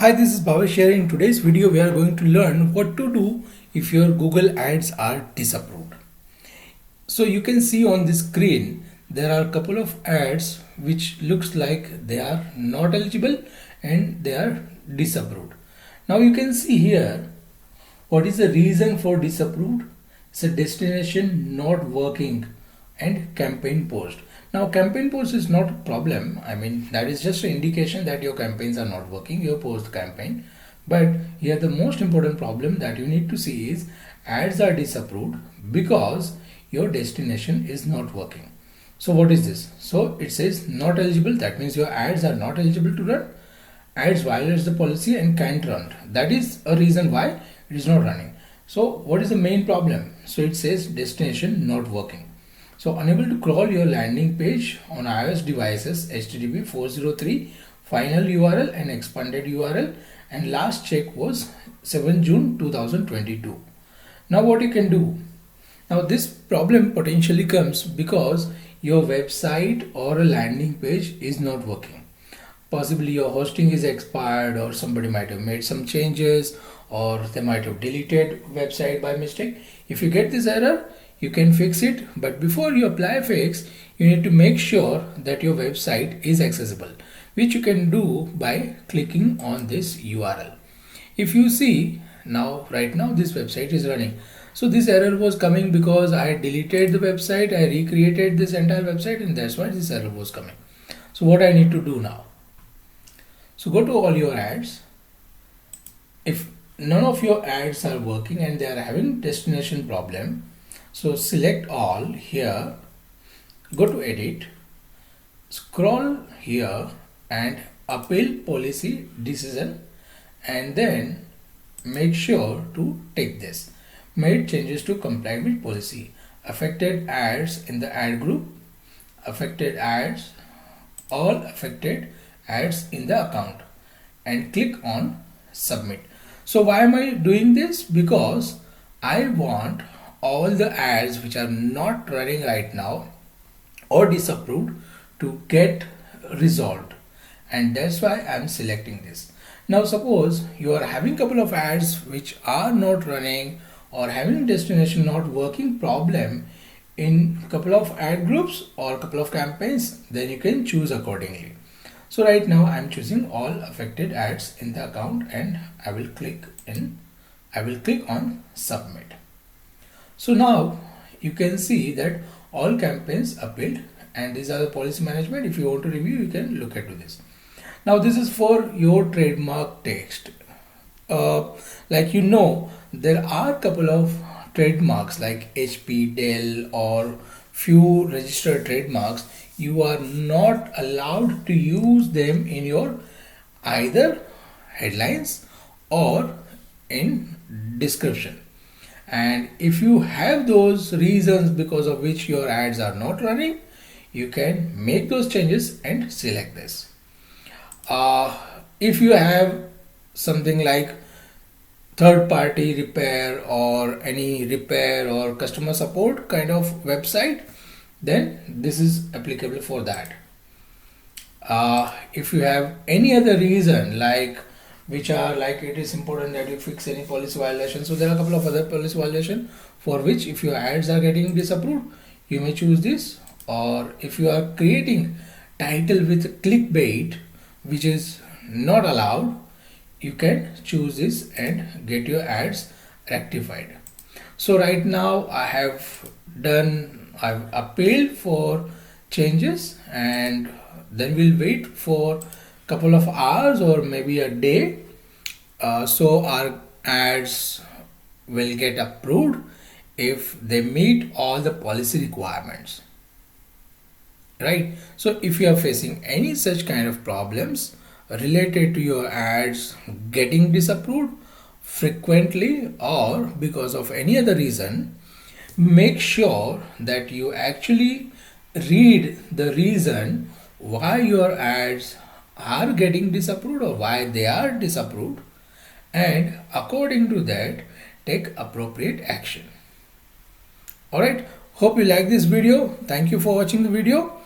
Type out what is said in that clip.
Hi, this is Bhavesh here. In today's video, we are going to learn what to do if your Google Ads are disapproved. So you can see on the screen, there are a couple of ads which looks like they are not eligible and they are disapproved. Now you can see here, what is the reason for disapproved? It's a destination not working and campaign post. Now campaign post is not a problem. I mean, that is just an indication that your campaigns are not working, your post campaign. But here the most important problem that you need to see is ads are disapproved because your destination is not working. So what is this? So it says not eligible. That means your ads are not eligible to run. Ads violates the policy and can't run. That is a reason why it is not running. So what is the main problem? So it says destination not working. So unable to crawl your landing page on iOS devices, HTTP 403 final URL and expanded URL, and last check was 7 June 2022. Now what you can do? Now this problem potentially comes because your website or a landing page is not working. Possibly your hosting is expired, or somebody might have made some changes, or they might have deleted website by mistake. If you get this error, you can fix it, but before you apply a fix, you need to make sure that your website is accessible, which you can do by clicking on this URL. If you see now, right now this website is running. So this error was coming because I deleted the website, I recreated this entire website, and that's why this error was coming. So what I need to do now? So go to all your ads. If none of your ads are working and they are having destination problem, so select all here, go to edit, scroll here and appeal policy decision, and then make sure to take this. Made changes to comply with policy. Affected ads in the ad group, affected ads, all affected ads in the account, and click on submit. So why am I doing this? Because I want all the ads which are not running right now or disapproved to get resolved, and that's why I'm selecting this. Now suppose you are having couple of ads which are not running or having destination not working problem in couple of ad groups or couple of campaigns, then you can choose accordingly. So right now I'm choosing all affected ads in the account, and I will click on submit. So now you can see that all campaigns appealed, and these are the policy management. If you want to review, you can look into this. Now this is for your trademark text. There are a couple of trademarks like HP, Dell, or few registered trademarks. You are not allowed to use them in your either headlines or in description. And if you have those reasons because of which your ads are not running, you can make those changes and select this. If you have something like third party repair or any repair or customer support kind of website, then this is applicable for that. If you have any other reason like it is important that you fix any policy violation, so there are a couple of other policy violation for which if your ads are getting disapproved, you may choose this. Or if you are creating title with clickbait which is not allowed, you can choose this and get your ads rectified. So right now I've appealed for changes, and then we'll wait for couple of hours or maybe a day, so our ads will get approved if they meet all the policy requirements, right? So if you are facing any such kind of problems related to your ads getting disapproved frequently or because of any other reason, make sure that you actually read the reason why your ads are getting disapproved or why they are disapproved, and according to that take appropriate action. Alright, hope you like this video. Thank you for watching the video.